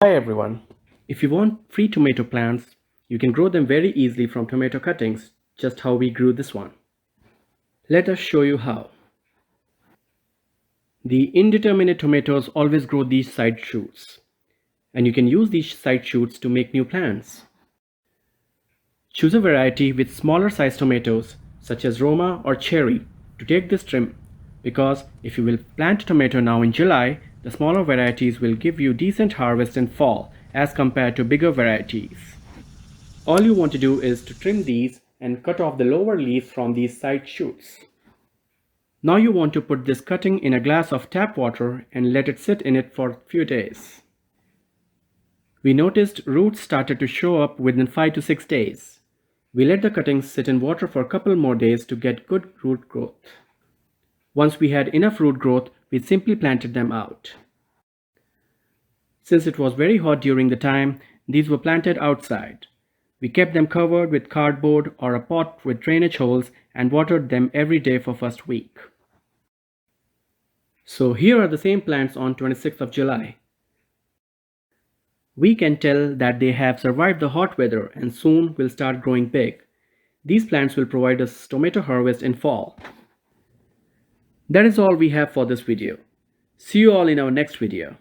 Hi everyone. If you want free tomato plants, you can grow them very easily from tomato cuttings, just how we grew this one. Let us show you how. The indeterminate tomatoes always grow these side shoots, and you can use these side shoots to make new plants. Choose a variety with smaller sized tomatoes, such as Roma or Cherry, to take this trim, because if you will plant a tomato now in July, the smaller varieties will give you decent harvest in fall as compared to bigger varieties. All you want to do is to trim these and cut off the lower leaves from these side shoots. Now you want to put this cutting in a glass of tap water and let it sit in it for a few days. We noticed roots started to show up within 5 to 6 days. We let the cuttings sit in water for a couple more days to get good root growth. Once we had enough root growth, we simply planted them out. Since it was very hot during the time, these were planted outside. We kept them covered with cardboard or a pot with drainage holes and watered them every day for first week. So here are the same plants on 26th of July. We can tell that they have survived the hot weather and soon will start growing big. These plants will provide us tomato harvest in fall. That is all we have for this video. See you all in our next video.